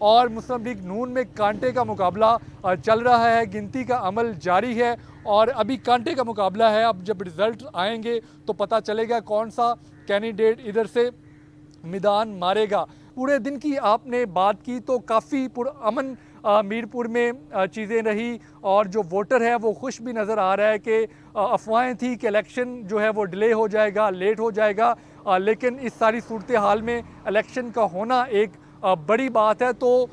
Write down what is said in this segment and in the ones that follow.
اور مسلم لیگ نون میں کانٹے کا مقابلہ چل رہا ہے. گنتی کا عمل جاری ہے اور ابھی کانٹے کا مقابلہ ہے. اب جب رزلٹ آئیں گے تو پتہ چلے گا کون سا کینڈیڈیٹ ادھر سے میدان مارے گا. پورے دن کی آپ نے بات کی تو کافی پرامن میرپور میں چیزیں رہی اور جو ووٹر ہے وہ خوش بھی نظر آ رہا ہے کہ افواہیں تھی کہ الیکشن جو ہے وہ ڈیلے ہو جائے گا, لیٹ ہو جائے گا, لیکن اس ساری صورتحال میں الیکشن کا ہونا ایک بڑی بات ہے. تو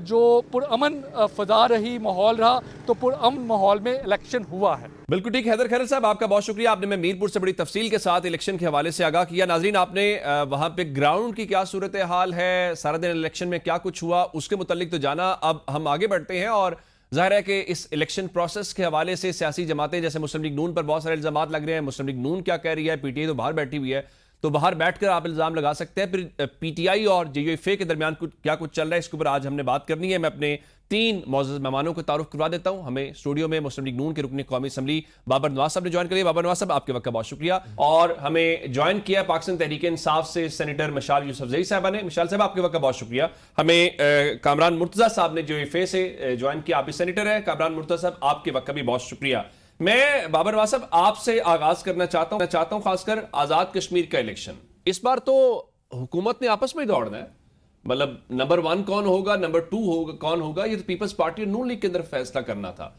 جو پرامن فضا رہی, ماحول رہا, تو پرامن ماحول میں الیکشن ہوا ہے. بالکل ٹھیک. حیدر خیرت صاحب آپ کا بہت شکریہ, آپ نے میں میرپور سے بڑی تفصیل کے ساتھ الیکشن کے حوالے سے آگاہ کیا. ناظرین, آپ نے وہاں پہ گراؤنڈ کی کیا صورتحال ہے, سارا دن الیکشن میں کیا کچھ ہوا, اس کے متعلق تو جانا. اب ہم آگے بڑھتے ہیں اور ظاہر ہے کہ اس الیکشن پروسیس کے حوالے سے سیاسی جماعتیں جیسے مسلم لیگ نون پر بہت سارے الزامات لگ رہے ہیں. مسلم لیگ نون کیا کہہ رہی ہے, پی ٹی آئی تو باہر بیٹھی ہوئی ہے, تو باہر بیٹھ کر آپ الزام لگا سکتے ہیں. پھر پی ٹی آئی اور جے یو ایف اے کے درمیان کیا کچھ چل رہا ہے, اس کے اوپر آج ہم نے بات کرنی ہے. میں اپنے 3 معزز مہمانوں کو تعارف کروا دیتا ہوں. ہمیں اسٹوڈیو میں مسلم لیگ نون کے رکن قومی اسمبلی بابر نواز صاحب نے جوائن کر لیا. بابر نواز صاحب, آپ کے وقت کا بہت شکریہ. اور ہمیں جوائن کیا پاکستان تحریک انصاف سے سینیٹر مشال یوسفزئی صاحبہ نے. مشال صاحب, آپ کے وقت کا بہت شکریہ. ہمیں کامران مرتضیٰ صاحب نے جے یو ایف اے سے جوائن کیا, آپ بھی سینیٹر ہیں. کامران مرتضیٰ صاحب, آپ کے وقت کا بھی بہت شکریہ. میں بابر نواز صاحب آپ سے آغاز کرنا چاہتا ہوں خاص کر آزاد کشمیر کا الیکشن. اس بار تو حکومت نے آپس میں ہی دوڑنا ہے, مطلب نمبر 1 کون ہوگا, نمبر 2 ہوگا کون ہوگا, یہ تو پیپلز پارٹی اور نون لیگ کے اندر فیصلہ کرنا تھا.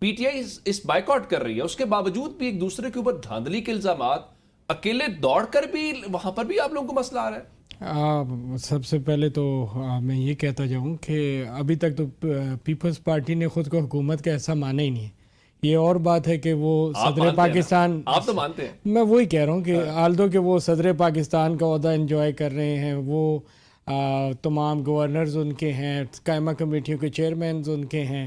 P T I us boycott کر رہی ہے, اس کے باوجود بھی ایک دوسرے کے اوپر دھاندلی کے الزامات, اکیلے دوڑ کر بھی وہاں پر بھی آپ لوگوں کو مسئلہ آ رہا ہے. سب سے پہلے تو میں یہ کہتا جاؤں کہ ابھی تک تو پیپلز پارٹی نے خود کو حکومت کا ایسا مانا ہی نہیں ہے. یہ اور بات ہے کہ وہ صدر پاکستان, آپ تو مانتے ہیں, میں وہی کہہ رہا ہوں کہ آلدو کہ وہ صدر پاکستان کا عہدہ انجوائے کر رہے ہیں, وہ تمام گورنرز ان کے ہیں, قائمہ کمیٹیوں کے چیئرمینز ان کے ہیں,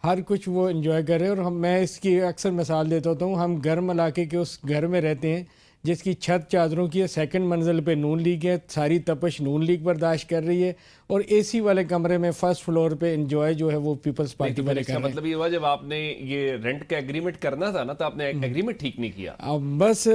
ہر کچھ وہ انجوائے کر رہے ہیں. اور میں اس کی اکثر مثال دیتا ہوتا ہوں, ہم گرم علاقے کے اس گھر میں رہتے ہیں جس کی چھت چادروں کی ہے, 2nd منزل پہ نون لیگ ہے, ساری تپش نون لیگ برداشت کر رہی ہے, اور اے سی والے کمرے میں 1st فلور پہ انجوائے جو ہے وہ پیپلز پارٹی والے کر رہے ہیں. مطلب یہ ہوا جب آپ نے یہ رینٹ کا ایگریمنٹ کرنا تھا نا, تو آپ نے ایگریمنٹ ٹھیک نہیں کیا. بس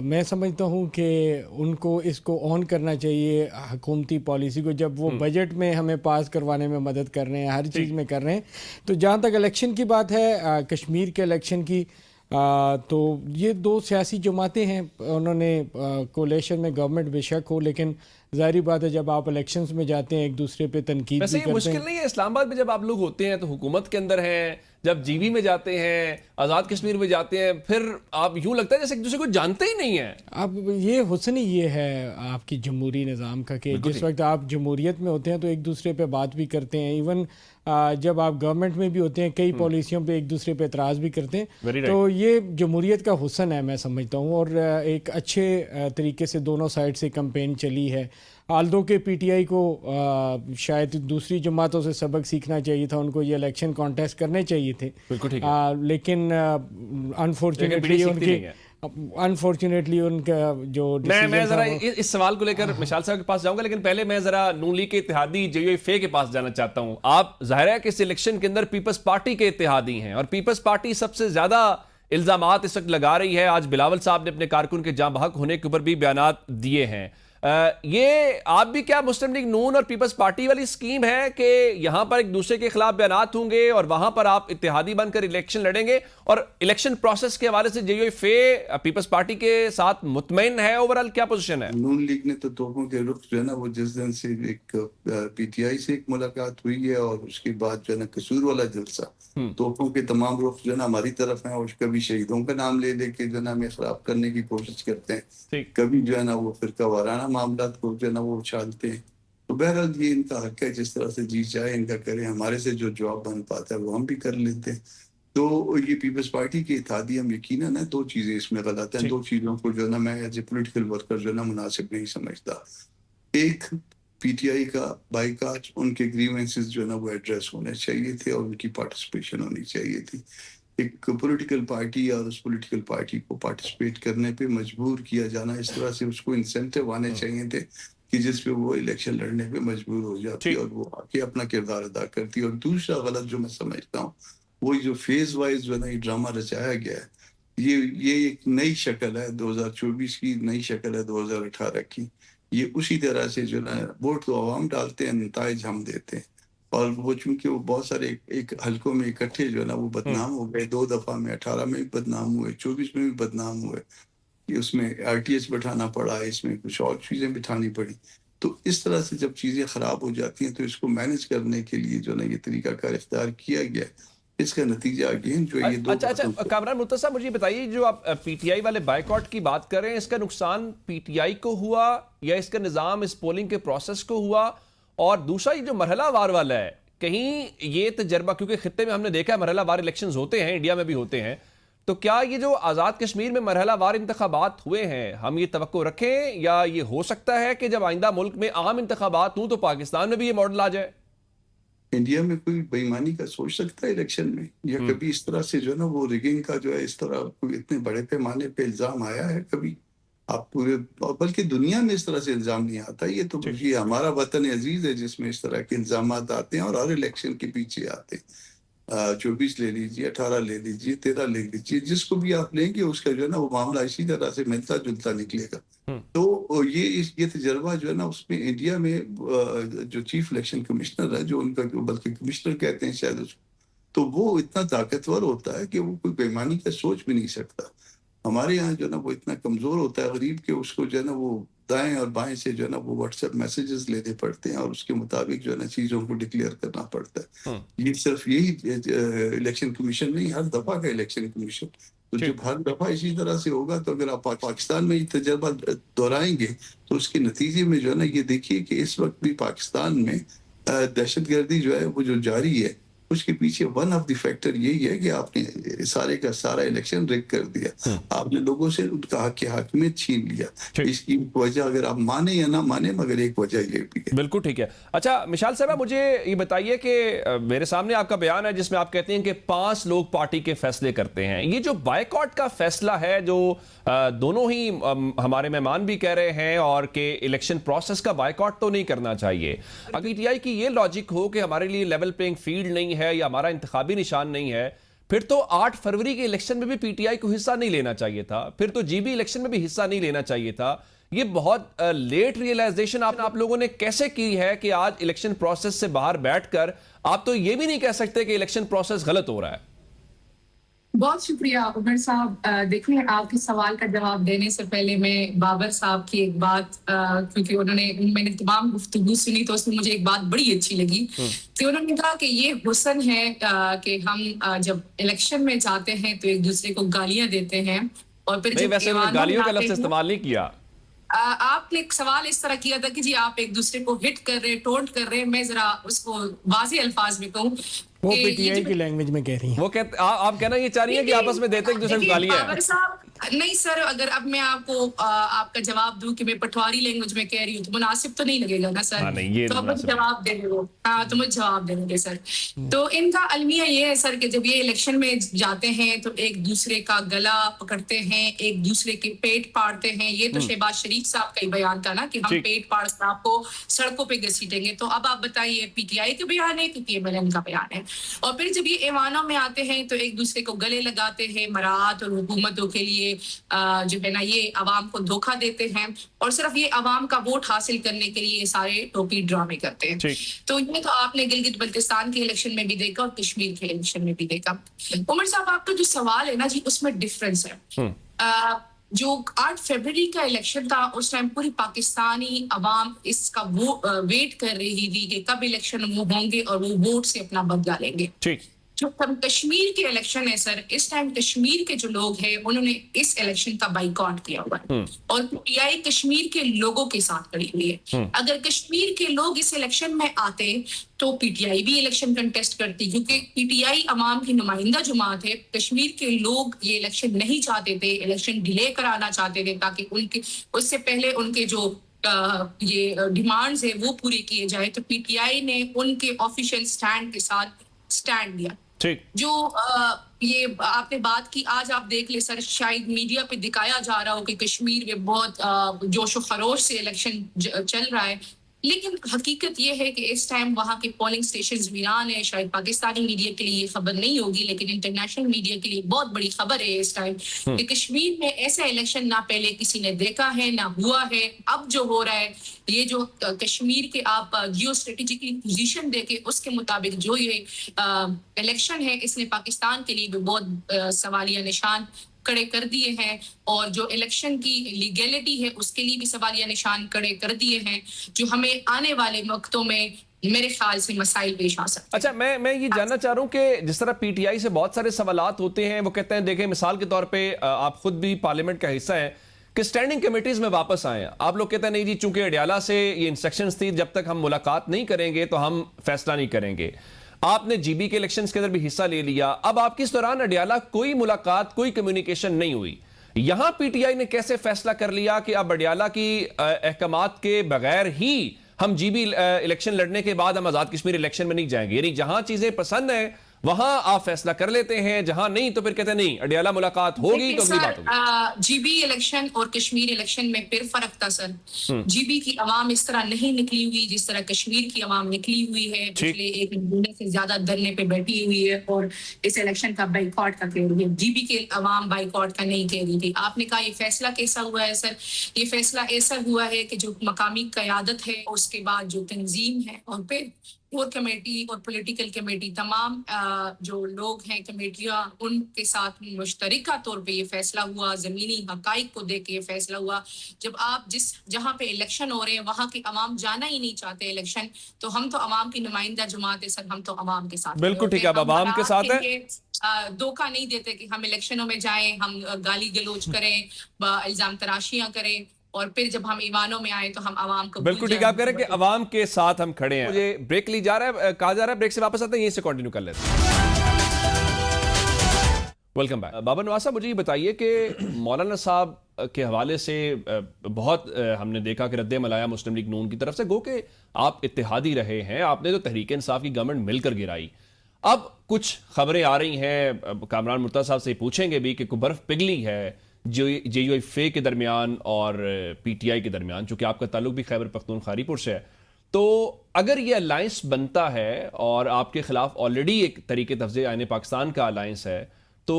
میں سمجھتا ہوں کہ ان کو اس کو آن کرنا چاہیے حکومتی پالیسی کو, جب وہ بجٹ میں ہمیں پاس کروانے میں مدد کر رہے ہیں, ہر چیز میں کر رہے ہیں. تو جہاں تک الیکشن کی بات ہے, کشمیر کے الیکشن کی, تو یہ 2 سیاسی جماعتیں ہیں, انہوں نے کولیشن میں گورنمنٹ بے شک ہو, لیکن ظاہری بات ہے جب آپ الیکشنز میں جاتے ہیں ایک دوسرے پہ تنقید بھی کرتے ہیں. مشکل نہیں ہے, اسلام آباد میں جب آپ لوگ ہوتے ہیں تو حکومت کے اندر ہیں, جب جی وی میں جاتے ہیں, آزاد کشمیر میں جاتے ہیں, پھر آپ یوں لگتا ہے جیسے ایک دوسرے کو جانتے ہی نہیں ہیں. اب یہ حسن ہی یہ ہے آپ کی جمہوری نظام کا کہ جس وقت آپ جمہوریت میں ہوتے ہیں تو ایک دوسرے پہ بات بھی کرتے ہیں, ایون جب آپ گورنمنٹ میں بھی ہوتے ہیں کئی پالیسیوں پہ ایک دوسرے پہ اعتراض بھی کرتے ہیں. تو یہ جمہوریت کا حسن ہے میں سمجھتا ہوں, اور ایک اچھے طریقے سے دونوں سائڈ سے کمپین چلی ہے. آلدو کے پی ٹی آئی کو شاید دوسری جماعتوں سے سبق سیکھنا چاہیے تھا, ان کو یہ الیکشن کانٹیسٹ کرنے چاہیے تھے, لیکن انفارچونیٹلی ان کا جو میں ذرا اس سوال کو لے کر مشال صاحب کے پاس جاؤں گا, لیکن پہلے میں ذرا نون لیگ کے اتحادی جے یو ایف اے کے پاس جانا چاہتا ہوں. آپ ظاہر ہے کہ اس الیکشن کے اندر پیپلز پارٹی کے اتحادی ہیں, اور پیپلز پارٹی سب سے زیادہ الزامات اس وقت لگا رہی ہے. آج بلاول صاحب نے اپنے کارکن کے جاں بحق ہونے کے اوپر بھی بیانات دیے ہیں. یہ آپ بھی کیا مسلم لیگ نون اور پیپلز پارٹی والی سکیم ہے کہ یہاں پر ایک دوسرے کے خلاف بیانات ہوں گے اور وہاں پر آپ اتحادی بن کر الیکشن لڑیں گے, اور الیکشن پروسیس کے حوالے سے J U F A Peoples Party کے ساتھ مطمئن ہے؟ اوورال کیا پوزیشن ہے؟ نون لیگ نے تو توپوں کے رخ جو ہے نا, وہ جس دن سے ایک پی ٹی آئی سے ایک ملاقات ہوئی ہے اور اس کے بعد جو ہے نا قصور والا جلسہ, توپوں کے تمام رخ جو ہے نا ہماری طرف ہیں, اور کبھی شہیدوں کا نام لے کے جو ہے نا ہمیں خراب کرنے کی کوشش کرتے ہیں, کبھی جو ہے نا وہ فرقہ وارانہ معاملات کو جو ہے نا وہ اچھالتے ہیں. تو بہرحال یہ ان کا حق ہے, جس طرح سے جی چاہے ان کا کریں, ہمارے سے جو جواب بن پاتا ہے وہ ہم بھی کر لیتے ہیں. تو یہ پیپلز پارٹی کے اتحادی ہم یقیناً 2 چیزیں اس میں غلط ہیں. 2 چیزوں کو جو ہے نا میں ایز اے پولیٹیکل ورکر جو ہے نا مناسب نہیں سمجھتا. ایک, پی ٹی آئی کا بائیکاٹ, ان کے گریوینسز جو ہے نا وہ ایڈریس ہونے چاہیے تھے اور ان کی پارٹیسپیشن ہونی چاہیے تھی. ایک پولیٹیکل پارٹی اور اس پولیٹیکل پارٹی کو پارٹیسپیٹ کرنے پہ مجبور کیا جانا, اس طرح سے اس کو انسینٹیو آنے چاہیے تھے کہ جس پہ وہ الیکشن لڑنے پہ مجبور ہو جاتی اور وہ آ کے اپنا کردار ادا کرتی. اور دوسرا غلط جو میں سمجھتا ہوں, وہ جو فیز وائز جو ہے نا یہ ڈرامہ رچایا گیا ہے, یہ ایک نئی شکل ہے 2024 کی, نئی شکل ہے 2018 کی. یہ اسی طرح سے جو نا ووٹ تو عوام ڈالتے ہیں، نتائج ہم دیتے ہیں، اور وہ چونکہ وہ بہت سارے ایک حلقوں میں اکٹھے جو ہے نا وہ بدنام ہو گئے، 2 دفعہ میں 18 میں بھی بدنام ہوئے، 24 میں بھی بدنام ہوئے، کہ اس میں RTH بٹھانا پڑا، اس میں کچھ اور چیزیں بٹھانی پڑی. تو اس طرح سے جب چیزیں خراب ہو جاتی ہیں تو اس کو مینج کرنے کے لیے جو نا یہ طریقہ کار اختیار کیا گیا ہے. اس کا نتیجہ اگین جو یہ 2 اچھا کامران مرتضیٰ صاحب، مجھے بتائیے، جو آپ پی ٹی آئی والے بائیکاٹ کی بات کر رہے ہیں، اس کا نقصان پی ٹی آئی کو ہوا یا اس کا نظام اس پولنگ کے پروسیس کو ہوا؟ اور دوسرا یہ جو مرحلہ وار والا ہے، کہیں یہ تجربہ، کیونکہ خطے میں ہم نے دیکھا ہے مرحلہ وار الیکشنز ہوتے ہیں، انڈیا میں بھی ہوتے ہیں، تو کیا یہ جو آزاد کشمیر میں مرحلہ وار انتخابات ہوئے ہیں، ہم یہ توقع رکھیں یا یہ ہو سکتا ہے کہ جب آئندہ ملک میں عام انتخابات ہوں تو پاکستان میں بھی یہ ماڈل آ جائے؟ انڈیا میں کوئی بے ایمانی کا سوچ سکتا ہے الیکشن میں؟ یا کبھی اس طرح سے جو ہے نا وہ ریگنگ کا جو ہے اس طرح کوئی اتنے بڑے پیمانے پہ الزام آیا ہے کبھی؟ آپ پورے، بلکہ دنیا میں اس طرح سے الزام نہیں آتا. یہ تو یہ ہمارا وطن عزیز ہے جس میں اس طرح کے الزامات آتے ہیں اور ہر الیکشن کے پیچھے آتے ہیں. 24 لے لیجیے، 18 لے لیجیے، 13 لے لیجیے، جس کو بھی آپ لیں گے اس کا جو ہے نا وہ معاملہ اسی طرح سے ملتا جلتا نکلے گا. تو یہ تجربہ جو ہے نا اس میں انڈیا میں جو چیف الیکشن کمشنر ہے، جو ان کا بلکہ کمشنر کہتے ہیں شاید اس کو، تو وہ اتنا طاقتور ہوتا ہے کہ وہ کوئی بے ایمانی کا سوچ بھی نہیں سکتا. ہمارے یہاں جو ہے نا وہ اتنا کمزور ہوتا ہے غریب کہ اس کو جو ہے نا وہ دائیں اور بائیں سے جو ہے نا وہ واٹس ایپ میسیجز لینے پڑتے ہیں اور اس کے مطابق جو ہے نا چیزوں کو ڈکلیئر کرنا پڑتا ہے. یہ صرف یہی الیکشن کمیشن نہیں، ہر دفعہ کا الیکشن کمیشن. تو جب ہر دفعہ اسی طرح سے ہوگا تو اگر آپ پاکستان میں یہ تجربہ دہرائیں گے تو اس کے نتیجے میں جو ہے نا یہ دیکھیے کہ اس وقت بھی پاکستان میں دہشت گردی جو ہے وہ جو جاری ہے، اس کے پیچھے ون آف دی فیکٹر یہی ہے کہ آپ نے سارے کا سارا الیکشن ریگ کر دیا. آپ نے لوگوں سے ان کا حق حاکمیت چھین لیا. اس کی وجہ اگر آپ مانیں یا نہ مانیں، مگر ایک وجہ یہ بھی ہے. بالکل ٹھیک ہے. اچھا مشال صاحبہ، مجھے یہ بتائیے کہ میرے سامنے آپ کا بیان ہے جس میں آپ کہتے ہیں کہ 5 لوگ پارٹی کے فیصلے کرتے ہیں. یہ جو بائیکاٹ کا فیصلہ ہے، جو دونوں ہی ہمارے مہمان بھی کہہ رہے ہیں، اور کہ الیکشن پروسیس کا بائیکاٹ تو نہیں کرنا چاہیے، اگر پی ٹی آئی کی یہ لاجک ہو کہ ہمارے لیے لیول پلینگ فیلڈ نہیں ہے یا ہمارا انتخابی نشان نہیں ہے، پھر تو 8 فروری کے الیکشن میں بھی پی ٹی آئی کو حصہ نہیں لینا چاہیے تھا، پھر تو جی بی الیکشن میں بھی حصہ نہیں لینا چاہیے تھا. یہ بہت لیٹ ریئلائزیشن آپ لوگوں نے کیسے کی ہے کہ آج الیکشن پروسیس سے باہر بیٹھ کر آپ تو یہ بھی نہیں کہہ سکتے کہ الیکشن پروسیس غلط ہو رہا ہے؟ بہت شکریہ عمر صاحب. دیکھیں، آپ کے سوال کا جواب دینے سے پہلے میں بابر صاحب کی ایک بات، کیونکہ میں نے تمام گفتگو سنی تو اس میں مجھے ایک بات بڑی اچھی لگی کہ انہوں نے کہا کہ یہ حسن ہے کہ ہم جب الیکشن میں جاتے ہیں تو ایک دوسرے کو گالیاں دیتے ہیں، اور پھر جب ویسے گالیوں کا لفظ استعمال نہیں کیا. آپ نے ایک سوال اس طرح کیا تھا کہ جی آپ ایک دوسرے کو ہٹ کر رہے، ٹونٹ کر رہے. میں ذرا اس کو واضح الفاظ میں کہوں، وہ پی ٹی آئی کی لینگویج میں کہہ رہی ہیں. وہ آپ کہنا یہ چاہ رہی ہیں کہ آپس میں دیتے ایک دوسرے کو گالیاں ہیں. نہیں سر، اگر اب میں آپ کو آپ کا جواب دوں کہ میں پٹواری لینگویج میں کہہ رہی ہوں تو مناسب تو نہیں لگے گا نا سر. تو اب مجھے جواب دے دو. ہاں، تو مجھے جواب دیں گے سر. تو ان کا المیہ یہ ہے سر کہ جب یہ الیکشن میں جاتے ہیں تو ایک دوسرے کا گلا پکڑتے ہیں، ایک دوسرے کے پیٹ پاڑتے ہیں. یہ تو شہباز شریف صاحب کا ہی بیان تھا نا کہ ہم پیٹ پاڑ کر آپ کو سڑکوں پہ گھسیٹیں گے. تو اب آپ بتائیے پی ٹی آئی کا بیان ہے کہ پی ایم ایل این کا بیان ہے. اور پھر جب یہ ایوانوں میں آتے ہیں تو ایک دوسرے کو گلے لگاتے ہیں، مراعات اور حکومتوں کے لیے جو ہے نا یہ عوام کو دھوکہ دیتے ہیں، اور صرف یہ عوام کا ووٹ حاصل کرنے کے لیے یہ سارے ٹوپی ڈرامے کرتے ہیں. تو یہ تو آپ نے گلگت بلتستان کے الیکشن میں بھی دیکھا اور کشمیر کے الیکشن میں بھی دیکھا. عمر صاحب، آپ کا جو سوال ہے نا جی، اس میں ڈفرنس ہے. جو 8 فروری کا الیکشن تھا اس ٹائم پوری پاکستانی عوام اس کا ویٹ کر رہی تھی کہ کب الیکشن وہ ہوں گے اور وہ ووٹ سے اپنا بدلہ لیں گے. جو کشمیر کے الیکشن ہے سر، اس ٹائم کشمیر کے جو لوگ ہیں انہوں نے اس الیکشن کا بائیکاٹ کیا ہوا ہے، اور پی ٹی آئی کشمیر کے لوگوں کے ساتھ کھڑی ہوئی ہے. اگر کشمیر کے لوگ اس الیکشن میں آتے تو پی ٹی آئی بھی الیکشن کنٹیسٹ کرتی، کیونکہ پی ٹی آئی عوام کی نمائندہ جماعت ہے. کشمیر کے لوگ یہ الیکشن نہیں چاہتے تھے، الیکشن ڈیلے کرانا چاہتے تھے تاکہ ان کے اس سے پہلے ان کے جو یہ ڈیمانڈز ہیں وہ پورے کیے جائے. تو پی ٹی آئی نے ان کے آفیشیل سٹینڈ کے ساتھ سٹینڈ لیا. جو یہ آپ نے بات کی، آج آپ دیکھ لیں سر، شاید میڈیا پہ دکھایا جا رہا ہو کہ کشمیر میں بہت جوش و خروش سے الیکشن چل رہا ہے. لیکن حقیقت یہ ہے کہ اس ٹائم وہاں کے پولنگ سٹیشنز ویران ہیں. شاید پاکستانی میڈیا کے لیے یہ خبر نہیں ہوگی لیکن انٹرنیشنل میڈیا کے لیے بہت بڑی خبر ہے اس ٹائم کہ کشمیر میں ایسا الیکشن نہ پہلے کسی نے دیکھا ہے نہ ہوا ہے. اب جو ہو رہا ہے یہ جو کشمیر کے آپ جیو اسٹریٹجیکلی پوزیشن دیکھیں اس کے مطابق جو یہ الیکشن ہے اس نے پاکستان کے لیے بھی بہت سوالیہ نشان کڑے کر دیے ہیں اور جو الیکشن کی لیگیلٹی ہے اس کے لیے بھی سوالیہ نشان کڑے کر دیے ہیں جو ہمیں آنے والے وقتوں میں میرے خیال سے مسائل پیش آ سکتے ہیں. اچھا میں یہ جاننا چاہ رہا ہوں کہ جس طرح پی ٹی آئی سے بہت سارے سوالات ہوتے ہیں وہ کہتے ہیں دیکھیں مثال کے طور پہ آپ خود بھی پارلیمنٹ کا حصہ ہیں کہ اسٹینڈنگ کمیٹیز میں واپس آئیں. آپ لوگ کہتے ہیں نہیں جی چونکہ اڈیالہ سے یہ انسٹرکشنز تھی جب تک ہم ملاقات نہیں کریں گے تو ہم فیصلہ نہیں کریں گے. آپ نے جی بی کے الیکشنز کے اندر بھی حصہ لے لیا. اب آپ کی اس دوران اڈیالہ کوئی ملاقات کوئی کمیونیکیشن نہیں ہوئی. یہاں پی ٹی آئی نے کیسے فیصلہ کر لیا کہ اب اڈیالہ کی احکامات کے بغیر ہی ہم جی بی الیکشن لڑنے کے بعد ہم آزاد کشمیر الیکشن میں نہیں جائیں گے؟ یعنی جہاں چیزیں پسند ہیں وہاں آپ فیصلہ کر لیتے ہیں, جہاں نہیں تو پھر کہتے ہیں نہیں اڈیالہ ملاقات ہوگی تو اگلی بات ہوگی. جی بی الیکشن اور کشمیر الیکشن میں پھر فرق تھا سر. جی بی کی عوام اس طرح نہیں نکلی ہوئی جس طرح کشمیر کی عوام نکلی ہوئی ہے. پچھلے ایک مہینے سے زیادہ دھرنے پہ بیٹھی ہوئی ہے اور اس الیکشن کا بائیکاٹ کا کہہ رہی ہے. جی بی کے عوام بائیکاٹ کا نہیں کہہ رہی تھی. آپ نے کہا یہ فیصلہ کیسا ہوا ہے سر؟ یہ فیصلہ ایسا ہوا ہے کہ جو مقامی قیادت ہے اس کے بعد جو تنظیم ہے اور پھر کور کمیٹی اور پولیٹیکل کمیٹی تمام جو لوگ ہیں کمیٹیاں ان کے ساتھ مشترکہ طور پہ یہ فیصلہ ہوا. زمینی حقائق کو دیکھ کے یہ فیصلہ ہوا. جب آپ جہاں پہ الیکشن ہو رہے ہیں وہاں کے عوام جانا ہی نہیں چاہتے الیکشن تو ہم تو عوام کی نمائندہ جماعت ہے سر. ہم تو عوام کے ساتھ بالکل ٹھیک ہے. اب عوام کے ساتھ ہے دھوکہ نہیں دیتے کہ ہم الیکشنوں میں جائیں ہم گالی گلوچ کریں الزام تراشیاں کریں اور پھر جب ہم ایوانوں میں آئے تو ہم عوام کو بالکل ٹھیک ہے. آپ کہہ رہے ہیں کہ عوام کے ساتھ ہم کھڑے ہیں. مجھے بریک لی جا رہا ہے, کہا جا رہا ہے بریک سے واپس آتے ہیں یہیں سے کنٹینیو کر لیتے ہیں. Welcome back. بابا نواز صاحب مجھے یہ بتائیے کہ مولانا صاحب کے حوالے سے بہت ہم نے دیکھا کہ رد عمل آیا مسلم لیگ نون کی طرف سے. گو کہ آپ اتحادی رہے ہیں, آپ نے تو تحریک انصاف کی گورنمنٹ مل کر گرائی. اب کچھ خبریں آ رہی ہیں, کامران مرتضیٰ صاحب سے پوچھیں گے بھی کہ کوئی برف پگھلی ہے جے یو آئی فے کے درمیان اور پی ٹی آئی کے درمیان, چونکہ آپ کا تعلق بھی خیبر پختونخوا پور سے ہے. تو اگر یہ الائنس بنتا ہے اور آپ کے خلاف آلریڈی ایک طریقے تفظیع آئین پاکستان کا الائنس ہے تو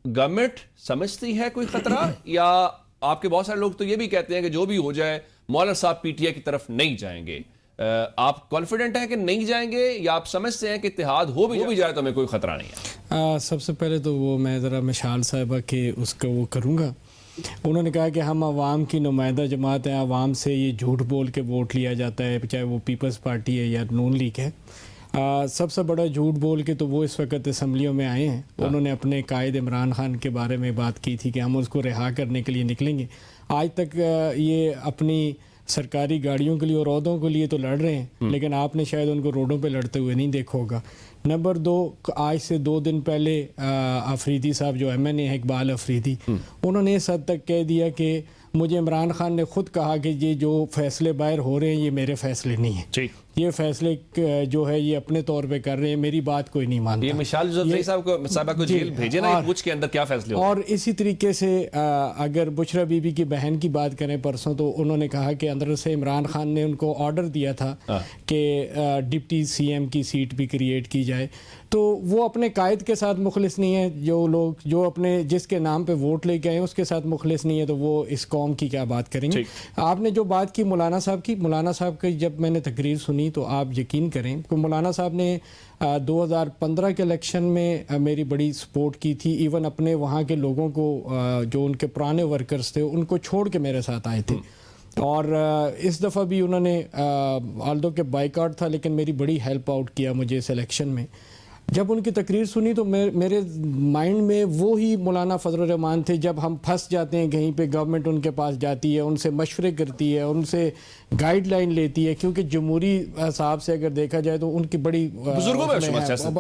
گورنمنٹ سمجھتی ہے کوئی خطرہ, یا آپ کے بہت سارے لوگ تو یہ بھی کہتے ہیں کہ جو بھی ہو جائے مولانا صاحب پی ٹی آئی کی طرف نہیں جائیں گے. آپ کانفیڈنٹ ہیں کہ نہیں جائیں گے یا آپ سمجھتے ہیں کہ اتحاد ہو بھی جائے تو ہمیں کوئی خطرہ نہیں ہے؟ سب سے پہلے تو وہ میں ذرا مشال صاحبہ کے اس کا وہ کروں گا. انہوں نے کہا کہ ہم عوام کی نمائندہ جماعت ہیں, عوام سے یہ جھوٹ بول کے ووٹ لیا جاتا ہے, چاہے وہ پیپلز پارٹی ہے یا نون لیگ ہے. سب سے بڑا جھوٹ بول کے تو وہ اس وقت اسمبلیوں میں آئے ہیں. انہوں نے اپنے قائد عمران خان کے بارے میں بات کی تھی کہ ہم اس کو رہا کرنے کے لیے نکلیں گے. آج تک یہ اپنی سرکاری گاڑیوں کے لیے اور عہدوں کے لیے تو لڑ رہے ہیں لیکن آپ نے شاید ان کو روڈوں پہ لڑتے ہوئے نہیں دیکھا ہوگا. نمبر 2, آج سے 2 دن پہلے افریدی صاحب جو ایم این اے ہے اقبال افریدی, انہوں نے اس حد تک کہہ دیا کہ مجھے عمران خان نے خود کہا کہ یہ جو فیصلے باہر ہو رہے ہیں یہ میرے فیصلے نہیں ہیں, یہ فیصلے جو ہے یہ اپنے طور پہ کر رہے ہیں, میری بات کوئی نہیں مانتا. یہ مشال یوسفزئی صاحب کو جیل بھیجے نا, پوچھ کے اندر کیا فیصلے ہوئے. اور اسی طریقے سے اگر بشرا بی بی کی بہن کی بات کریں پرسوں, تو انہوں نے کہا کہ اندر سے عمران خان نے ان کو آرڈر دیا تھا کہ ڈپٹی سی ایم کی سیٹ بھی کریٹ کی جائے. تو وہ اپنے قائد کے ساتھ مخلص نہیں ہیں. جو لوگ جو اپنے جس کے نام پہ ووٹ لے کے آئے اس کے ساتھ مخلص نہیں ہے تو وہ اس قوم کی کیا بات کریں گے. آپ نے جو بات کی مولانا صاحب کی, مولانا صاحب کی جب میں نے تقریر سنی تو آپ یقین کریں کہ مولانا صاحب نے 2015 کے الیکشن میں میری بڑی سپورٹ کی تھی. ایون اپنے وہاں کے لوگوں کو جو ان کے پرانے ورکرز تھے ان کو چھوڑ کے میرے ساتھ آئے تھے. اور اس دفعہ بھی انہوں نے آلدو کے بائیکاٹ تھا لیکن میری بڑی ہیلپ آؤٹ کیا مجھے اس الیکشن میں. جب ان کی تقریر سنی تو میرے مائنڈ میں وہی مولانا فضل الرحمان تھے. جب ہم پھنس جاتے ہیں کہیں پہ, گورنمنٹ ان کے پاس جاتی ہے, ان سے مشورے کرتی ہے, ان سے گائیڈ لائن لیتی ہے, کیونکہ جمہوری حساب سے اگر دیکھا جائے تو ان کی بڑی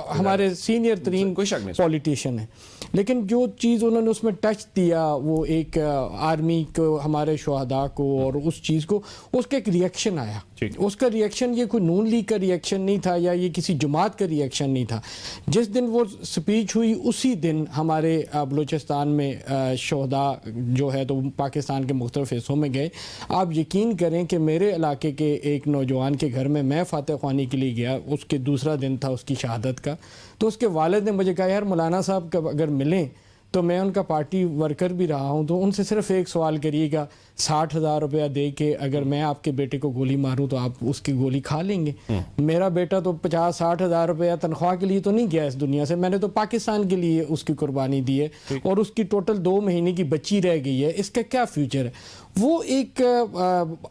ہمارے سینئر ترین پولیٹیشین ہیں. لیکن جو چیز انہوں نے اس میں ٹچ دیا وہ ایک آرمی کو, ہمارے شہداء کو اور اس چیز کو, اس کا ایک ریئیکشن آیا. اس کا ریئیکشن یہ کوئی نون لیگ کا ریئیکشن نہیں تھا یا یہ کسی جماعت کا ریئیکشن نہیں تھا. جس دن وہ سپیچ ہوئی اسی دن ہمارے بلوچستان میں شہداء جو ہے تو پاکستان کے مختلف حصوں میں گئے. آپ یقین کریں کہ میرے علاقے کے ایک نوجوان کے گھر میں فاتح خوانی کے لیے گیا, اس کے دوسرا دن تھا اس کی شہادت کا, تو اس کے والد نے مجھے کہا یار مولانا صاحب کا اگر ملیں تو میں ان کا پارٹی ورکر بھی رہا ہوں, تو ان سے صرف ایک سوال کریے گا, 60,000 روپیہ دے کے اگر میں آپ کے بیٹے کو گولی ماروں تو آپ اس کی گولی کھا لیں گے؟ میرا بیٹا تو 50-60 ہزار روپیہ تنخواہ کے لیے تو نہیں گیا اس دنیا سے, میں نے تو پاکستان کے لیے اس کی قربانی دی ہے, اور اس کی ٹوٹل 2 مہینے کی بچی رہ گئی ہے, اس کا کیا فیوچر ہے؟ وہ ایک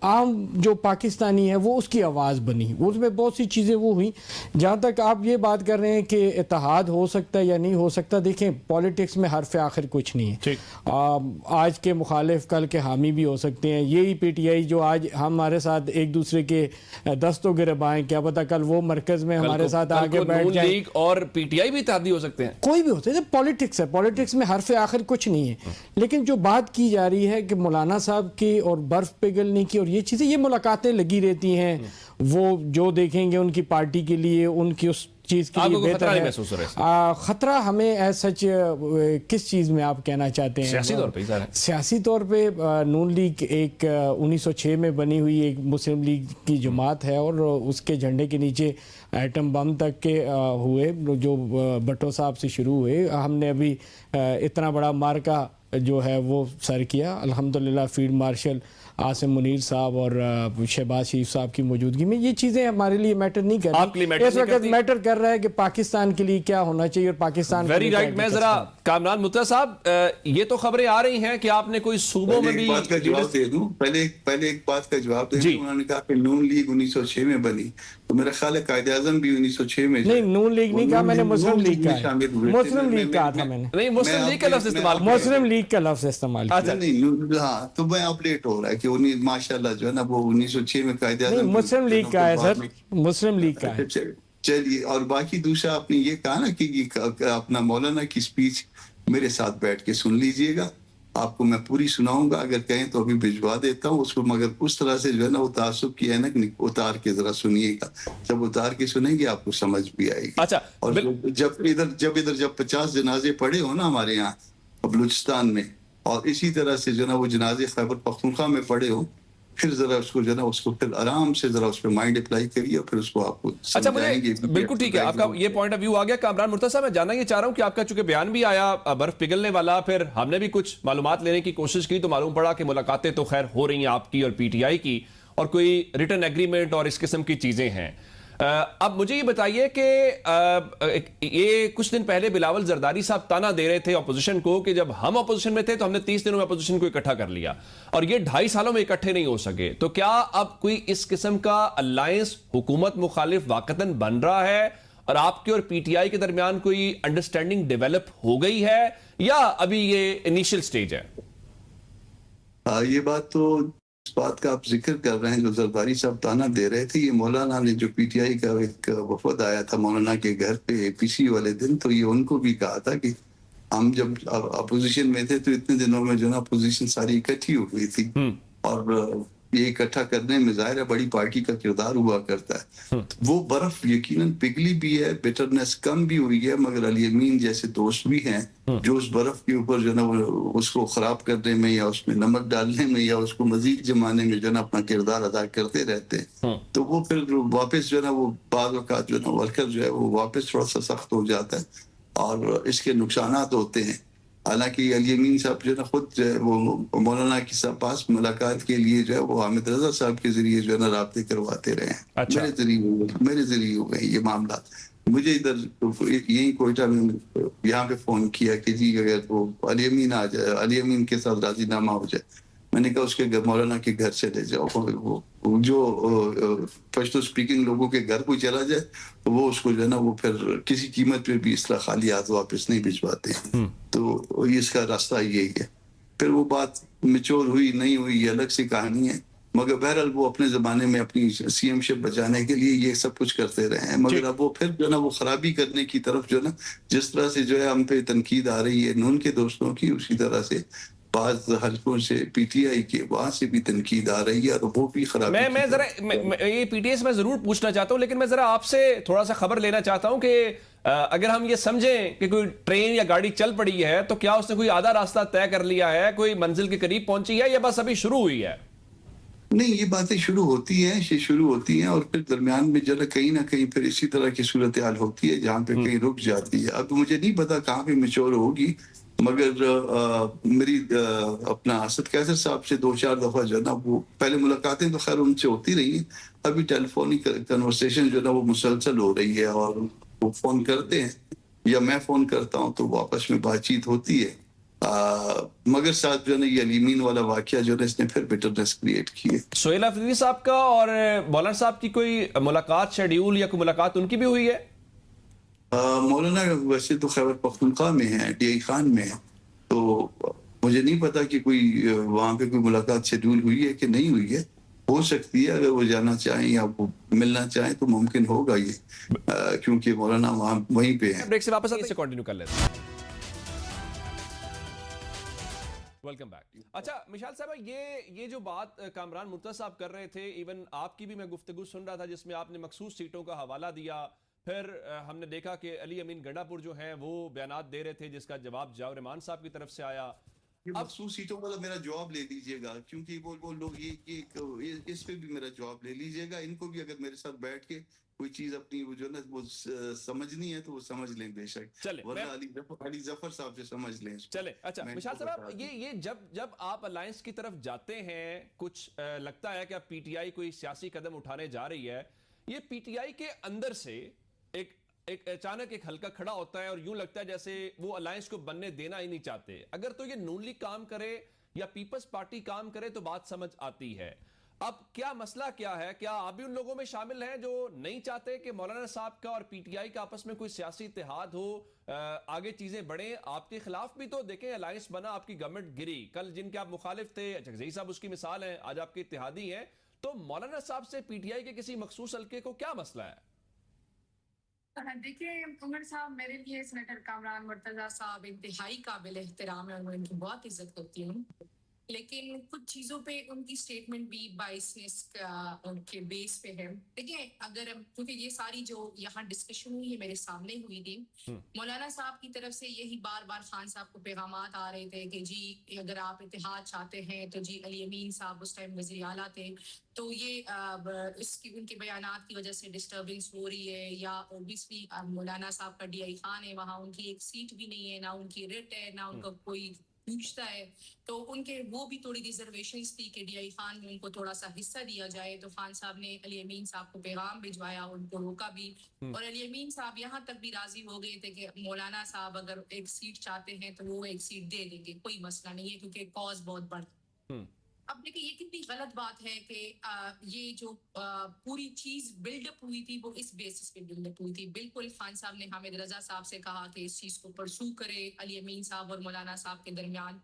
عام جو پاکستانی ہے وہ اس کی آواز بنی, اس میں بہت سی چیزیں وہ ہوئیں. جہاں تک آپ یہ بات کر رہے ہیں کہ اتحاد ہو سکتا ہے یا نہیں ہو سکتا, دیکھیں پولیٹکس میں حرف آخر کچھ نہیں ہے. آج کے مخالف کل کے حامی بھی ہو سکتے ہیں. یہی پی ٹی آئی جو آج ہمارے ساتھ ایک دوسرے کے دست و گربائیں, کیا پتہ کل وہ مرکز میں ہمارے ساتھ آگے بیٹھ جائیں. لیگ اور پی ٹی آئی بھی اتحادی ہو سکتے ہیں, کوئی بھی ہوتا ہے, پولیٹکس ہے, پولیٹکس میں حرف آخر کچھ نہیں ہے. لیکن جو بات کی جا رہی ہے کہ مولانا صاحب کی اور برف پگھلنے کی اور یہ چیزیں, یہ ملاقاتیں لگی رہتی ہیں, وہ جو دیکھیں گے ان کی پارٹی کے لیے ان کی اس چیز کے لیے بہتر ہے. خطرہ ہمیں ایز سچ کس چیز میں آپ کہنا چاہتے ہیں؟ سیاسی طور پہ نون لیگ ایک 1906 میں بنی ہوئی ایک مسلم لیگ کی جماعت ہے, اور اس کے جھنڈے کے نیچے ایٹم بم تک کے ہوئے جو بھٹو صاحب سے شروع ہوئے. ہم نے ابھی اتنا بڑا مارکا جو ہے وہ سر کیا الحمدللہ فیلڈ مارشل عاصم منیر صاحب اور شہباز شریف صاحب کی موجودگی میں. یہ چیزیں ہمارے لیے میٹر نہیں کر رہی, اس وقت میٹر کر رہا ہے کہ پاکستان کے لیے کیا ہونا چاہیے اور پاکستان. Very right. میں ذرا کامران مطیع صاحب, یہ تو خبریں آ رہی ہیں کہ آپ نے کوئی صوبوں میں بھی بات کا جواب دے دوں, پہلے ایک بات کا جواب دے دوں. انہوں نے کہا کہ نون لیگ 1906 میں بنی, تو میرا خیال ہے قائد اعظم بھی 1906 میں. نہیں, نون لیگ نہیں کہا میں نے, مسلم لیگ کہا, مسلم لیگ کہا تھا میں نے. نہیں, مسلم لیگ کا لفظ استعمال, مسلم لیگ کا لفظ استعمال کیا. نہیں, ہاں, تو میں اپڈیٹ ہو رہا ہے کہ ماشاءاللہ جو ہے نا وہ 1906 میں قائد اعظم. مسلم لیگ کا ہے سر, مسلم لیگ کا ہے. چلیے, اور باقی دوسرا آپ نے یہ کہا نا کہ اپنا مولانا کی سپیچ میرے ساتھ بیٹھ کے سن لیجئے گا, آپ کو میں پوری سناؤں گا, اگر کہیں تو ابھی بھجوا دیتا ہوں اس کو, مگر اس طرح سے جو ہے نا وہ تعصب کی اینک اتار کے ذرا سنیے گا. جب اتار کے سنیں گے آپ کو سمجھ بھی آئے گی. اچھا, اور جب 50 جنازے پڑے ہو نا ہمارے یہاں بلوچستان میں, اور اسی طرح سے جو ہے نا وہ جنازے خیبر پختونخوا میں پڑے ہو, پھر ذرا اس کو جو ہے نا اس کو پھر آرام سے ذرا اس پہ مائنڈ اپلائی کریے, اور پھر اس کو آپ کو سمجھائیں گے. بالکل ٹھیک ہے, آپ کا یہ پوائنٹ آف ویو آ گیا. کامران مرتضیٰ صاحب, میں جاننا یہ چاہ رہا ہوں کہ آپ کا چونکہ بیان بھی آیا برف پگھلنے والا, پھر ہم نے بھی کچھ معلومات لینے کی کوشش کی تو معلوم پڑا کہ ملاقاتیں تو خیر ہو رہی ہیں آپ کی اور پی ٹی آئی کی, اور کوئی ریٹن ایگریمنٹ اور اس قسم کی چیزیں ہیں. اب مجھے یہ بتائیے کہ یہ کچھ دن پہلے بلاول زرداری صاحب تانا دے رہے تھے اپوزیشن کو کہ جب ہم اپوزیشن میں تھے تو ہم نے 30 دنوں میں اپوزیشن کو اکٹھا کر لیا, اور یہ 2.5 سالوں میں اکٹھے نہیں ہو سکے. تو کیا اب کوئی اس قسم کا الائنس حکومت مخالف واقعتاً بن رہا ہے, اور آپ کے اور پی ٹی آئی کے درمیان کوئی انڈرسٹینڈنگ ڈیولپ ہو گئی ہے, یا ابھی یہ انیشل سٹیج ہے؟ یہ بات تو اس بات کا آپ ذکر کر رہے ہیں جو زرداری صاحب تانا دے رہے تھے, یہ مولانا نے جو پی ٹی آئی کا ایک وفد آیا تھا مولانا کے گھر پہ اے پی سی والے دن, تو یہ ان کو بھی کہا تھا کہ ہم جب اپوزیشن میں تھے تو اتنے دنوں میں جو نا اپوزیشن ساری اکٹھی ہو گئی تھی, اور یہ اکٹھا کرنے میں ظاہر ہے بڑی پارٹی کا کردار ہوا کرتا ہے. وہ برف یقیناً پگھلی بھی ہے, بیٹرنس کم بھی ہوئی ہے, مگر علی امین جیسے دوست بھی ہیں جو اس برف کے اوپر جو نا اس کو خراب کرنے میں یا اس میں نمک ڈالنے میں یا اس کو مزید جمانے میں جو نا اپنا کردار ادا کرتے رہتے ہیں. تو وہ پھر واپس جو نا وہ بعض اوقات جو نا ورکر جو ہے وہ واپس تھوڑا سا سخت ہو جاتا ہے, اور اس کے نقصانات ہوتے ہیں. حالانکہ علی امین صاحب جو ہے نا خود جو ہے وہ مولانا کے پاس ملاقات کے لیے جو ہے وہ حامد رضا صاحب کے ذریعے جو ہے نا رابطے کرواتے رہے ہیں. اچھا. میرے ذریعے ہو گئے یہ معاملات. مجھے ادھر یہی کوئٹہ میں یہاں پہ فون کیا کہ جی اگر وہ علی امین آ جائے, علی امین کے ساتھ راضی نامہ ہو جائے. میں نے کہا اس کے مولانا کے گھر سے لے جاؤ, وہ جو پشتو سپیکنگ لوگوں کے گھر کو چلا جائے تو وہ اس کو جو ہے نا وہ پھر کسی قیمت پہ بھی اس طرح خالی ہاتھ واپس نہیں بھجواتے. تو اس کا راستہ یہی ہے. پھر وہ بات میچور ہوئی نہیں ہوئی یہ الگ سی کہانی ہے, مگر بہرحال وہ اپنے زمانے میں اپنی سی ایم شپ بچانے کے لیے یہ سب کچھ کرتے رہے ہیں. مگر اب وہ پھر جو ہے نا وہ خرابی کرنے کی طرف جو ہے نا, جس طرح سے جو ہے ہم پہ تنقید آ رہی ہے نون کے دوستوں کی, اسی طرح سے بعض حلقوں سے پی ٹی آئی کے وہاں سے بھی تنقید آ رہی ہے اور وہ بھی خراب. میں ذرا یہ پی ٹی ایس میں ضرور پوچھنا چاہتا ہوں، لیکن میں ذرا آپ سے تھوڑا سا خبر لینا چاہتا ہوں کہ اگر ہم یہ سمجھیں کہ کوئی ٹرین یا گاڑی چل پڑی ہے تو کیا اس نے کوئی آدھا راستہ طے کر لیا ہے، کوئی منزل کے قریب پہنچی ہے، یا بس ابھی شروع ہوئی ہے؟ نہیں، یہ باتیں شروع ہوتی ہیں اور پھر درمیان میں ذرا کہیں نہ کہیں پھر اسی طرح کی صورتحال ہوتی ہے جہاں پہ کہیں رک جاتی ہے. اب مجھے نہیں پتا کہاں پہ میچور ہوگی، مگر میری اپنا اسد قیصر صاحب سے 2-4 دفعہ جو ہے نا وہ پہلے ملاقاتیں تو خیر ان سے ہوتی رہی ہیں، ابھی ٹیلی فونک کنورسیشن جو ہے نا وہ مسلسل ہو رہی ہے، اور وہ فون کرتے ہیں یا میں فون کرتا ہوں تو آپس میں بات چیت ہوتی ہے. مگر ساتھ جو ہے نا یہ علیمین والا واقعہ جو ہے اس نے پھر بٹرنس کریٹ کی ہے. سہیل افریدی صاحب کا اور مولانا صاحب کی کوئی ملاقات شیڈیول یا کوئی ملاقات ان کی بھی ہوئی ہے؟ مولانا ویسے تو خیبر پختونخوا میں ہیں، ڈی آئی خان میں ہیں، تو مجھے نہیں پتا کہ کوئی وہاں پہ کوئی ملاقات شیڈول ہوئی ہے کہ نہیں ہوئی ہے. ہو سکتی ہے، اگر وہ جانا چاہیں یا وہ ملنا چاہیں تو ممکن ہوگا یہ، کیونکہ مولانا وہاں وہیں پہ ہیں. بریک سے واپس آتے ہیں، کنٹینیو کر لیتے ہیں. Welcome back. اچھا مشال صاحب، یہ جو بات کامران مرتضی صاحب کر رہے تھے، ایون آپ کی بھی میں گفتگو سن رہا تھا جس میں آپ نے مخصوص سیٹوں کا حوالہ دیا، پھر ہم نے دیکھا کہ علی امین گنڈا پور جو ہیں وہ بیانات دے رہے تھے جس کا جواب ضیاء الرحمان صاحب کی طرف سے آیا. یہ مخصوص سیٹوں والا میرا جواب لے لیجئے گا، کیونکہ وہ لوگ یہ اس پہ بھی میرا جواب لے لیجئے گا. ان کو بھی اگر میرے ساتھ بیٹھ کے کوئی چیز اپنی وہ جو نا وہ سمجھنی ہے تو وہ سمجھ لیں بے شک، ورنہ علی ظفر صاحب سے سمجھ لیں. چلے اچھا مشال صاحب، یہ جب آپ الائنس کی طرف جاتے ہیں، کچھ لگتا ہے کہ اب پی ٹی آئی کوئی سیاسی قدم اٹھانے جا رہی ہے، یہ پی ٹی آئی کے اندر سے ایک اچانک ایک حلقہ کھڑا ہوتا ہے اور یوں لگتا ہے جیسے وہ الائنس کو بننے دینا ہی نہیں چاہتے. اگر تو یہ نون لیگ کام کرے یا پیپلز پارٹی کام کرے تو بات سمجھ آتی ہے. اب کیا مسئلہ کیا ہے؟ کیا آپ بھی ان لوگوں میں شامل ہیں جو نہیں چاہتے کہ مولانا صاحب کا اور پی ٹی آئی کا آپس میں کوئی سیاسی اتحاد ہو، آگے چیزیں بڑھیں؟ آپ کے خلاف بھی تو دیکھیں الائنس بنا، آپ کی گورنمنٹ گری، کل جن کے آپ مخالف تھے جگزئی صاحب اس کی مثال ہیں، آج آپ کے اتحادی ہیں. تو مولانا صاحب سے پی ٹی آئی کے کسی مخصوص حلقے کو کیا مسئلہ ہے؟ دیکھیں عمر صاحب، میرے لیے سینیٹر کامران مرتضیٰ صاحب انتہائی قابل احترام ہے اور میں ان کی بہت عزت کرتی ہوں، لیکن کچھ چیزوں پہ ان کی سٹیٹمنٹ بھی بائسنس کے بیس پہ ہے. دیکھیں اگر کیونکہ یہ ساری جو یہاں ڈسکشن ہوئی ہے میرے سامنے ہوئی تھی، مولانا صاحب کی طرف سے یہی بار بار خان صاحب کو پیغامات آ رہے تھے کہ جی اگر آپ اتحاد چاہتے ہیں تو جی علی امین صاحب اس ٹائم وزیر اعلیٰ تھے، تو یہ ان کے بیانات کی وجہ سے ڈسٹربنس ہو رہی ہے، یا اوبیسلی مولانا صاحب کا ڈی آئی خان ہے، وہاں ان کی ایک سیٹ بھی نہیں ہے، نہ ان کی ریٹ ہے، نہ ان کا کوئی پوچھتا ہے. تو ان کے وہ بھی تھوڑی ریزرویشنز تھی کہ ڈی آئی خان میں ان کو تھوڑا سا حصہ دیا جائے. تو خان صاحب نے علی امین صاحب کو پیغام بھجوایا، ان کو روکا بھی، اور علی امین صاحب یہاں تک بھی راضی ہو گئے تھے کہ مولانا صاحب اگر ایک سیٹ چاہتے ہیں تو وہ ایک سیٹ دے دیں گے، کوئی مسئلہ نہیں ہے، کیونکہ کاز بہت بڑا. اب دیکھیں یہ کتنی غلط بات ہے کہ یہ جو پوری چیز بلڈ اپ ہوئی تھی وہ اس بیسس پہ بلڈ اپ ہوئی تھی. بالکل خان صاحب نے حامد رضا صاحب سے کہا کہ اس چیز کو پرسو کرے علی امین صاحب اور مولانا صاحب کے درمیان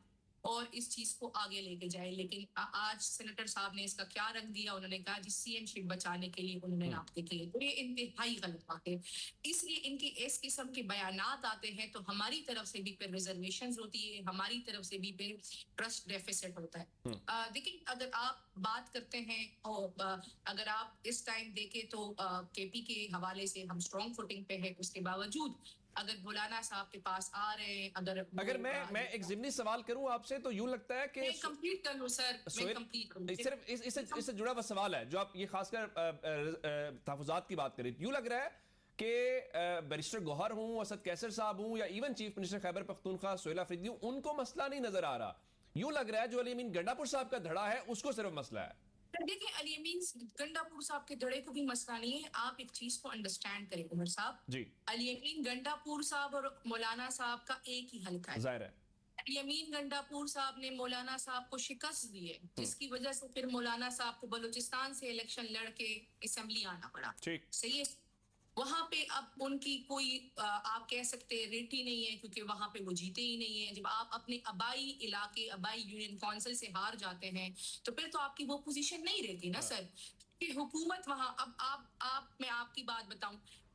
اور اس چیز کو آگے لے کے جائے، لیکن آج سینیٹر صاحب نے اس کا کیا رنگ دیا، انہوں نے کہا جی سی ایم شپ بچانے کے لیے انہوں نے رابطے کیے. تو یہ انتہائی غلط بات ہے. اس لیے ان کے اس قسم کے بیانات آتے ہیں تو ہماری طرف سے بھی پھر ریزرویشنز ہوتی ہے، ہماری طرف سے بھی پھر ٹرسٹ ڈیفیسٹ ہوتا ہے. دیکھیں اگر آپ بات کرتے ہیں اور اگر آپ اس ٹائم دیکھیں تو کے پی کے حوالے سے ہم اسٹرانگ فوٹنگ پہ ہیں، اس کے باوجود اگر مولانا صاحب کے پاس آ رہے ہیں، اگر میں ایک ضمنی سوال کروں آپ سے تو یوں لگتا ہے کہ میں کمپلیٹ کر لوں سر، میں کمپلیٹ کروں صرف اس سے جڑا ہوا سوال ہے جو آپ یہ خاص کر تحفظات کی بات کریں، یوں لگ رہا ہے کہ بیرسٹر گوہر ہوں، اسد قیصر صاحب ہوں، یا even chief minister Khyber Pakhtunkhwa Sohail Afridi ہوں، ان کو مسئلہ نہیں نظر آ رہا. یوں لگ رہا ہے جو علی امین گنڈا پور صاحب کا دھڑا ہے اس کو صرف مسئلہ ہے. دیکھیں علی امین گنڈا پور صاحب کے دھڑے کو بھی مسئلہ نہیں ہے. آپ ایک چیز کو انڈرسٹینڈ کریں عمر صاحب، جی علی امین گنڈا پور صاحب اور مولانا صاحب کا ایک ہی حلقہ ہے. ظاہر ہے علی امین گنڈا پور صاحب نے مولانا صاحب کو شکست دی ہے، جس کی وجہ سے پھر مولانا صاحب کو بلوچستان سے الیکشن لڑ کے اسمبلی آنا پڑا. ٹھیک صحیح ہے. وہاں پہ اب ان کی کوئی آپ کہہ سکتے ریٹ ہی نہیں ہے، کیونکہ وہاں پہ وہ جیتے ہی نہیں ہیں. جب آپ اپنے آبائی علاقے آبائی یونین کونسل سے ہار جاتے ہیں تو پھر تو آپ کی وہ پوزیشن نہیں رہتی نا سر، کہ حکومت وہاں. اب میں آپ کی بات بتاؤں،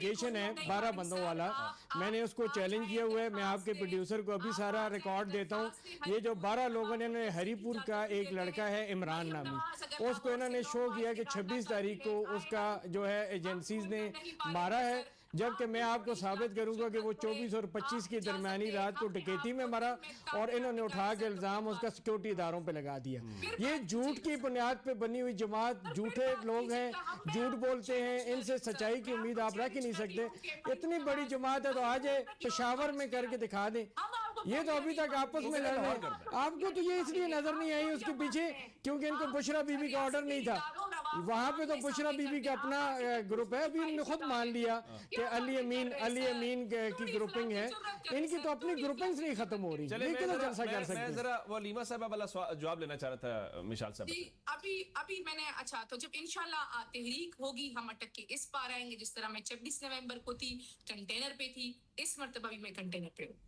اپلیکیشن ہے 12 بندوں والا، میں نے اس کو چیلنج کیا ہوا ہے. میں آپ کے پروڈیوسر کو ابھی سارا ریکارڈ دیتا ہوں. یہ جو 12 لوگوں نے ہری پور کا ایک لڑکا ہے عمران نامی، اس کو انہوں نے شو کیا کہ 26 تاریخ کو اس کا جو ہے ایجنسیز نے مارا ہے، جبکہ میں آپ کو ثابت کروں گا کہ وہ 24 اور 25 کی درمیانی رات کو ڈکیتی میں مرا، اور انہوں نے اٹھا کے الزام اس کا سیکیورٹی اداروں پہ لگا دیا. یہ جھوٹ کی بنیاد پہ بنی ہوئی جماعت، جھوٹے لوگ ہیں، جھوٹ بولتے ہیں، ان سے سچائی کی امید آپ رکھ ہی نہیں سکتے. اتنی بڑی جماعت ہے تو آج پشاور میں کر کے دکھا دیں. یہ تو ابھی تک آپس میں لڑ رہے ہیں. آپ کو تو یہ اس لیے نظر نہیں آئی اس کے پیچھے کیونکہ ان کو بشرا بی بی کا آرڈر نہیں تھا. وہاں پہ تو بشرا بی بی کا اپنا گروپ ہے. ابھی انہوں نے خود مان لیا کہ علی امین کی گروپنگ ہے. ان کی تو اپنی گروپنگز نہیں ختم ہو رہی. یہ کیسے جلسہ کر سکتے ہیں؟ میں ذرا وہ لیما صاحبہ والا جواب لینا چاہ رہا تھا مشال صاحب. جی ابھی میں نے اچھا تو جب انشاءاللہ تحریک ہوگی ہم اٹک کے اس پار آئیں گے. جس طرح میں 26 نومبر کو تھی کنٹینر پہ تھی، اس مرتبہ بھی میں کنٹینر پہ ہوں.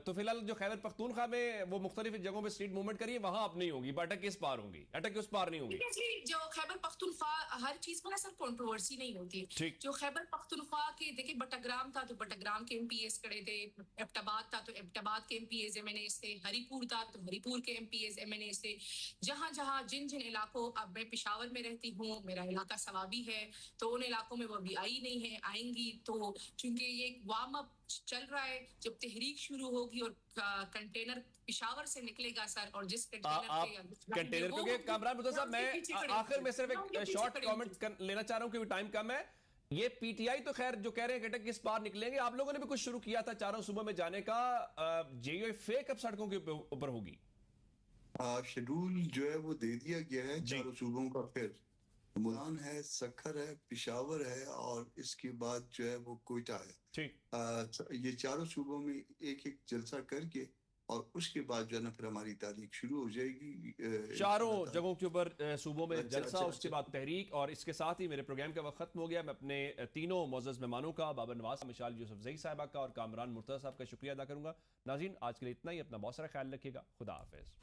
تو فی الحال جو خیبر پختونخوا میں وہ مختلف جگہوں پہ اسٹریٹ موومنٹ کریے، وہاں آپ نہیں ہوگی، اٹک کے اس پار ہوں گی، اٹک کے اس پار نہیں ہوں گی. جو خیبر پختونخوا ہر چیز میں نا سر کنٹروورسی نہیں ہوتی. جو خیبر پختونخوا کے دیکھیں بٹاگرام تھا تو بٹاگرام کے ایم پی ایز کھڑے تھے، ایبٹ تھا تو ایبٹ کے MPAs MNAs تھے، ہری پور تھا تو ہری پور کے MPAs MNAs تھے. جہاں جن علاقوں، اب میں پشاور میں رہتی ہوں، میرا علاقہ سوابی ہے، تو ان علاقوں میں وہ ابھی آئی نہیں ہے، آئیں گی. تو چونکہ یہ ایک وارم اپ چل رہا ہے، جب تحریک شروع ہوگی اور کنٹینر پشاور سے نکلے گا سر، اور جس کنٹینر کیونکہ کامران مرتضیٰ صاحب میں آخر میں صرف ایک شارٹ کامنٹ لینا چاہ رہا ہوں کیونکہ ٹائم کم ہے. یہ پی ٹی آئی تو خیر جو کہہ رہے ہیں کہ اٹک اس پار نکلیں گے، آپ لوگوں نے بھی کچھ شروع کیا تھا چاروں صوبوں میں جانے کا. جے یو فیک اب سڑکوں کے اوپر ہوگی؟ شیڈول جو ہے وہ دے دیا گیا ہے چاروں صوبوں کا. پھر ملان ہے، سکھر ہے، پشاور ہے، اور اس کے بعد جو ہے وہ کوئٹہ ہے. یہ چاروں صوبوں میں ایک ایک جلسہ کر کے اور اس کے بعد جو ہے نا پھر ہماری تاریخ شروع ہو جائے گی. چاروں جگہوں کے اوپر صوبوں میں جلسہ، اس کے بعد تحریک. اور اس کے ساتھ ہی میرے پروگرام کا وقت ختم ہو گیا. میں اپنے تینوں معزز مہمانوں کا، بابر نواز، مشال یوسفزئی صاحبہ کا اور کامران مرتضیٰ صاحب کا شکریہ ادا کروں گا. ناظرین آج کے لیے اتنا ہی. اپنا بہت سارا خیال رکھیے گا. خدا حافظ.